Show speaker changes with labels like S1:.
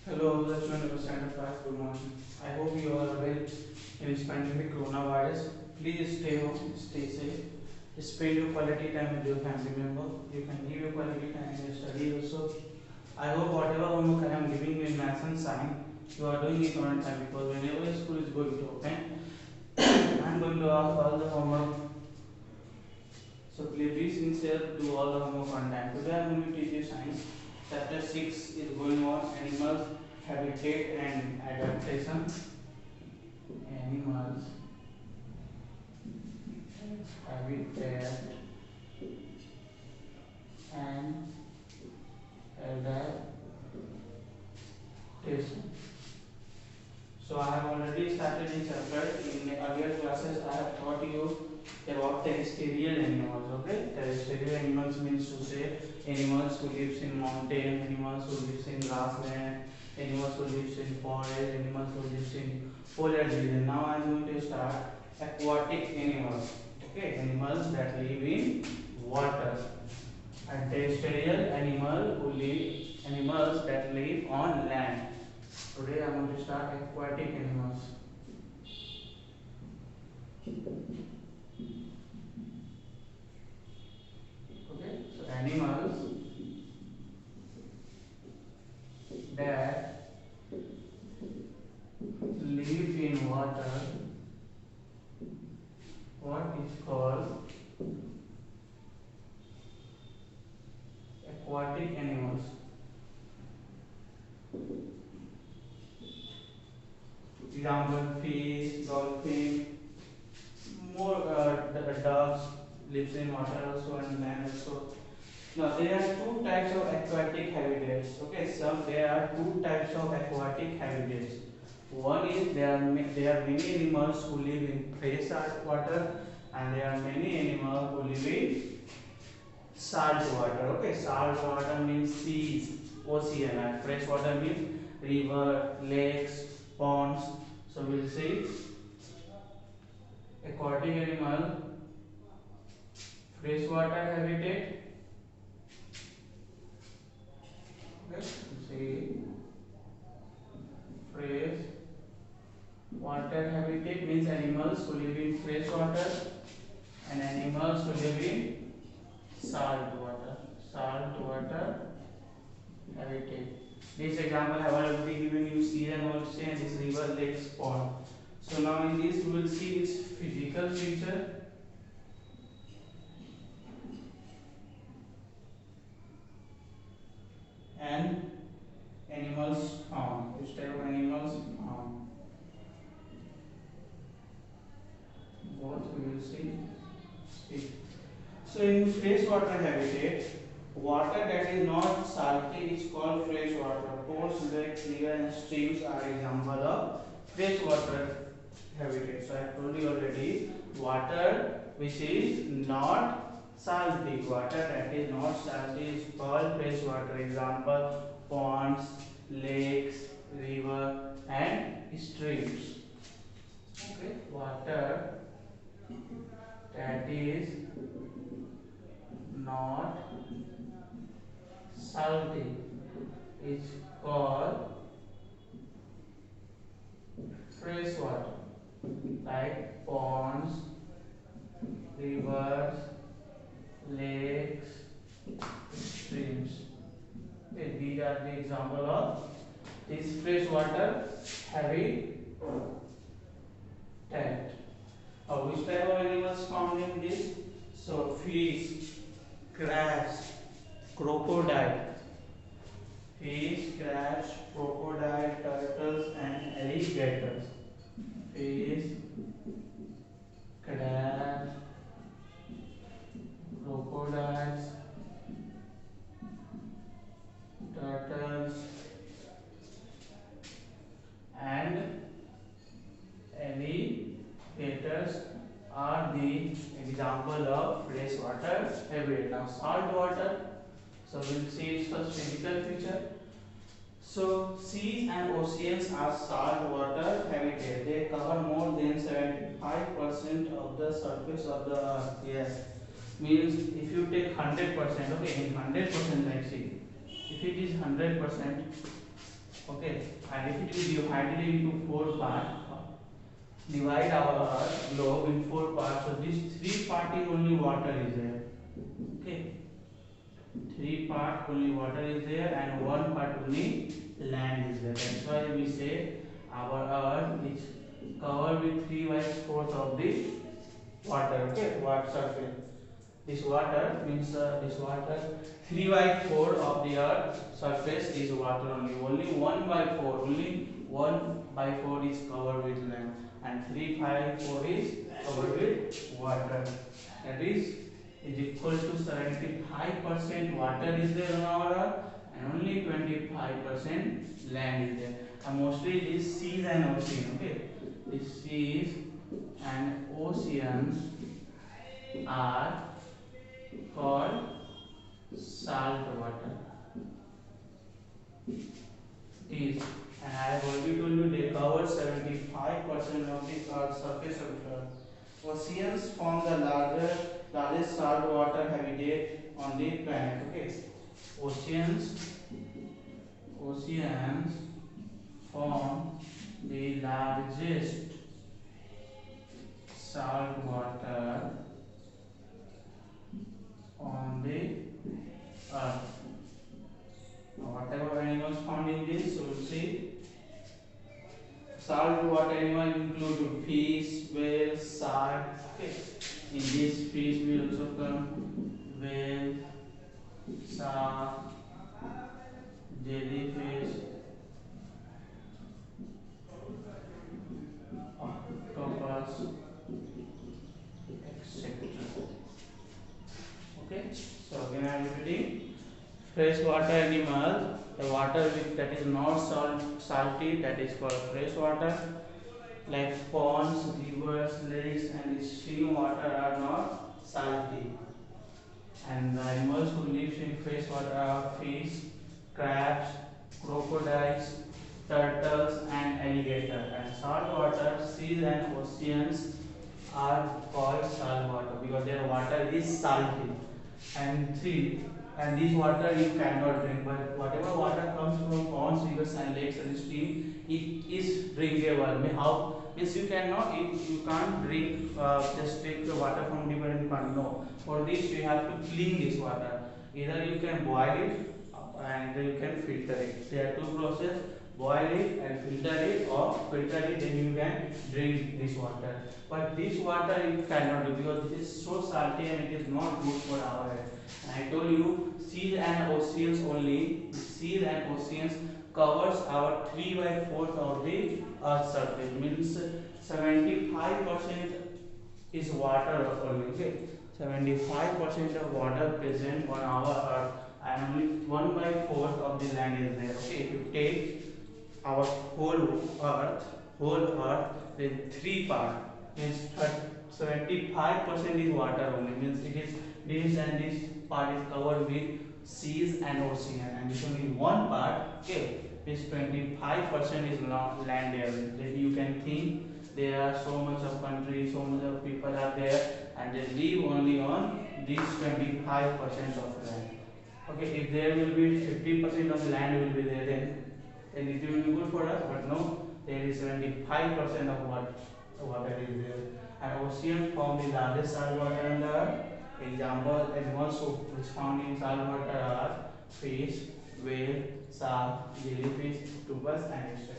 S1: Hello, Lakshman of Standard 5. Good morning. I hope you all are well in this pandemic coronavirus. Please stay home, stay safe. Spend your quality time with your family member. You can give your quality time in your study also. I hope whatever homework I am giving you in maths and science, you are doing it on time because whenever school is going to open, I am going to ask all the homework. So please be sincere, do all the homework on time. Today I am going to teach you science. Chapter 6 is going on animals, habitat and adaptation. Animals, habitat and adaptation. So I have already started this chapter. In earlier classes I have taught you about terrestrial animals. Okay, terrestrial animals means to say animals who lives in mountain, animals who lives in grassland, animals who lives in forest, animals who lives in polar region. Now I am going to start aquatic animals. Okay, animals that live in water. And terrestrial animals that live on land. Today I am going to start aquatic animals. Okay, so animals that live in water, what is called aquatic animals. Example: fish, dolphin, more the dogs lives in water also and land also. Now there are two types of aquatic habitats. Okay, there are two types of aquatic habitats. One is there are many animals who live in fresh water, and there are many animals who live in salt water. Okay, salt water means seas, ocean, and fresh water means river, lakes, ponds. So we'll see aquatic animal, freshwater habitat. Okay, see fresh water habitat means animals who live in fresh water and animals who live in salt water. Salt water habitat. This example I have already given you sea and ocean, this river, lakes, pond. So now in this we will see its physical feature and animals found. Which type of animals found? Both we will see. So in freshwater habitat, water that is not salty is called fresh water. Ponds, lakes, rivers and streams are example of freshwater habitat. So I have told you already, water which is not salty, water that is not salty is called freshwater. Example: ponds, lakes, river and streams. Okay, water that is not salty is called fresh water, like ponds, rivers, lakes, streams. Okay, these are the example of this freshwater habitat. Which type of animals found in this? So fish, crabs, crocodile. Fish, crabs, crocodile, turtles and alligators. Fish, crabs, crocodiles, turtles and alligators are the example of freshwater habitat. Now salt water. So we'll see its first physical feature. So seas and oceans are salt water habitat. They cover more than 75% of the surface of the earth. Yes, means if you take 100%, okay, in 100%, like see, if it is 100%, Okay, and if it is divided into four parts, divide our globe in four parts. So this three part is only water is there. Okay, three part only water is there, and one part only land is there. That's why we say our earth is covered with 3/4 of the water. Okay, water surface. This water means this water 3/4 of the earth surface is water only. Only 1/4, only 1/4 is covered with land, and 3/4 is covered with water. That is equal to 75% water is there on our earth, and only 25% land is there. And mostly these seas and ocean. Okay, these seas and oceans are called salt water. Is, and I have already told you they cover 75% of the earth's surface of the earth. Oceans form the largest salt water habitat on the planet. Okay, oceans oceans form the largest salt water on the earth. Whatever animals found in this, so we'll see salt water animals include fish, whales, shark. Okay, in this fish will also come whale, shark, jellyfish, octopus, etc. Okay, so again I am repeating. Freshwater animals, the water that is not salty, that is called freshwater. Like ponds, rivers, lakes, and stream water are not salty. And the animals who live in freshwater are fish, crabs, crocodiles, turtles, and alligator. And saltwater, seas and oceans are called saltwater because their water is salty. And three, and this water you cannot drink, but whatever water comes from ponds, rivers, and lakes and stream, it is drinkable. How means you cannot, you can't drink, just take the water from river and can't. No, for this you have to clean this water. Either you can boil it and you can filter it. There are two processes: boil it and filter it, or filter it then you can drink this water. But this water you cannot do because this is so salty and it is not good for our health. And I told you seas and oceans only. Seas and oceans covers our 3/4 of the earth's surface. Means 75% is water only. Okay, 75% of water present on our earth, and only 1/4 of the land is there. Okay, if you take our whole earth in three parts, means 75% is water only. Means it is this, and this part is covered with seas and ocean, and it's only one part. Okay, this 25% is land area. Then you can think there are so much of countries, so much of people are there, and they live only on this 25% of land. Okay, if there will be 50% of land will be there, then it will be good for us. But no, there is 75% of water is there. And ocean form the largest saltwater on the earth. Example animals which found in saltwater are fish, whale, shark, jellyfish, octopus, and etc.